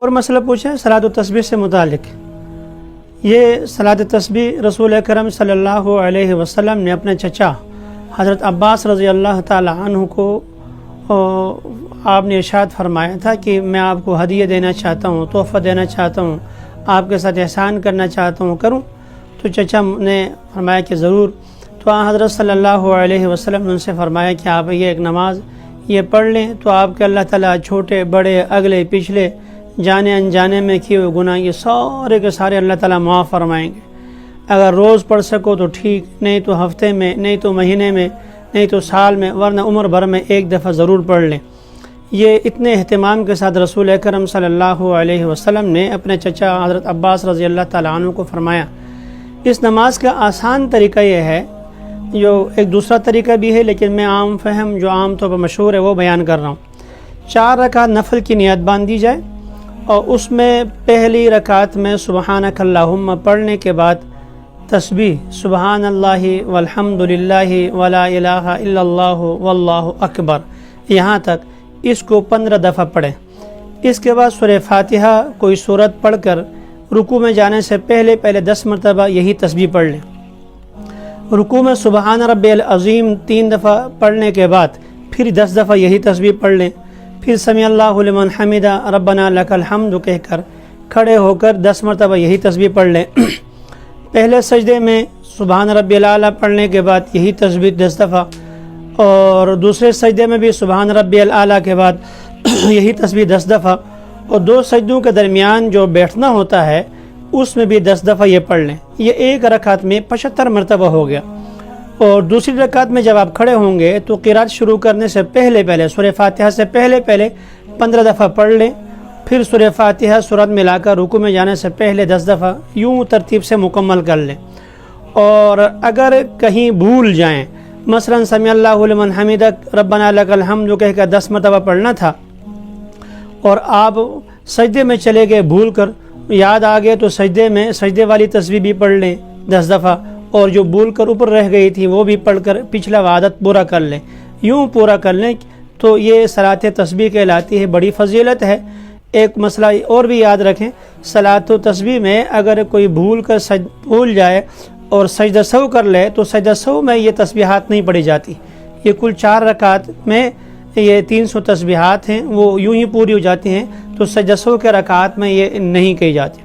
اور مسئلہ پوچھیں صلاۃ التسبیح سے متعلق۔ یہ صلاۃ تسبیح رسول اکرم صلی اللہ علیہ وسلم نے اپنے چچا حضرت عباس رضی اللہ تعالی عنہ کو آپ نے ارشاد فرمایا تھا کہ میں آپ کو ہدیہ دینا چاہتا ہوں، تحفہ دینا چاہتا ہوں، آپ کے ساتھ احسان کرنا چاہتا ہوں، کروں؟ تو چچا نے فرمایا کہ ضرور۔ تو حضرت صلی اللہ علیہ وسلم نے ان سے فرمایا کہ آپ یہ ایک نماز یہ پڑھ لیں تو آپ کے اللہ تعالیٰ چھوٹے بڑے اگلے پچھلے جانے انجانے میں کیے ہوئے گناہ یہ سارے کے سارے اللہ تعالیٰ معاف فرمائیں گے۔ اگر روز پڑھ سکو تو ٹھیک، نہیں تو ہفتے میں، نہیں تو مہینے میں، نہیں تو سال میں، ورنہ عمر بھر میں ایک دفعہ ضرور پڑھ لیں۔ یہ اتنے اہتمام کے ساتھ رسول اکرم صلی اللہ علیہ وسلم نے اپنے چچا حضرت عباس رضی اللہ تعالیٰ عنہ کو فرمایا۔ اس نماز کا آسان طریقہ یہ ہے، جو ایک دوسرا طریقہ بھی ہے لیکن میں عام فہم جو عام طور پر مشہور ہے وہ بیان کر رہا ہوں۔ 4 رکعت نفل کی نیت باندھی جائے اور اس میں پہلی رکعت میں سبحانک اللہم پڑھنے کے بعد تسبیح سبحان اللہ والحمد للہ ولا الہ الا اللہ واللہ اکبر یہاں تک اس کو 15 دفعہ پڑھیں۔ اس کے بعد سورہ فاتحہ کوئی سورت پڑھ کر رکوع میں جانے سے پہلے 10 مرتبہ یہی تسبیح پڑھ لیں۔ رکوع میں سبحان ربی العظیم 3 دفعہ پڑھنے کے بعد پھر 10 دفعہ یہی تسبیح پڑھ لیں۔ پھر سمیع اللہ لمن حمدہ ربنا لک الحمد کہہ کر کھڑے ہو کر 10 مرتبہ یہی تسبیح پڑھ لیں۔ پہلے سجدے میں سبحان ربی الاعلیٰ پڑھنے کے بعد یہی تسبیح 10 دفعہ، اور دوسرے سجدے میں بھی سبحان ربی الاعلیٰ کے بعد یہی تسبیح 10 دفعہ، اور 2 سجدوں کے درمیان جو بیٹھنا ہوتا ہے اس میں بھی 10 دفعہ یہ پڑھ لیں۔ یہ ایک رکعت میں 75 مرتبہ ہو گیا۔ اور دوسری رکعت میں جب آپ کھڑے ہوں گے تو قرات شروع کرنے سے پہلے سورہ فاتحہ سے پہلے 15 دفعہ پڑھ لیں، پھر سورہ فاتحہ سورت ملا کر رکوع میں جانے سے پہلے 10 دفعہ یوں ترتیب سے مکمل کر لیں۔ اور اگر کہیں بھول جائیں، مثلا سمیع اللہ لمن حمدہ ربنا لک الحمد کہہ کر 10 مرتبہ پڑھنا تھا اور آپ سجدے میں چلے گئے بھول کر، یاد آ گئے تو سجدے والی تسبیح بھی پڑھ لیں 10 دفعہ، اور جو بھول کر اوپر رہ گئی تھی وہ بھی پڑھ کر پچھلا عادت پورا کر لیں۔ یوں پورا کر لیں تو یہ صلاۃ تسبیح کہلاتی ہے، بڑی فضیلت ہے۔ ایک مسئلہ اور بھی یاد رکھیں، صلاۃ تسبیح میں اگر کوئی بھول جائے اور سجدہ سہو کر لے تو سجدہ سہو میں یہ تسبیحات نہیں پڑھی جاتی۔ یہ کل 4 رکعت میں یہ 300 تسبیحات ہیں، وہ یوں ہی پوری ہو جاتی ہیں، تو سجدہ سہو کے رکعات میں یہ نہیں کہی جاتی۔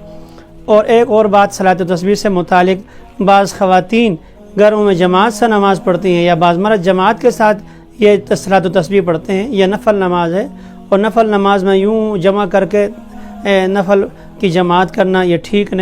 اور ایک اور بات صلاۃ تسبیح سے متعلق، بعض خواتین گھروں میں جماعت سے نماز پڑھتی ہیں یا بعض مرد جماعت کے ساتھ یہ صلاۃ تسبیح پڑھتے ہیں، یہ نفل نماز ہے، اور نفل نماز میں یوں جمع کر کے نفل کی جماعت کرنا یہ ٹھیک نہیں۔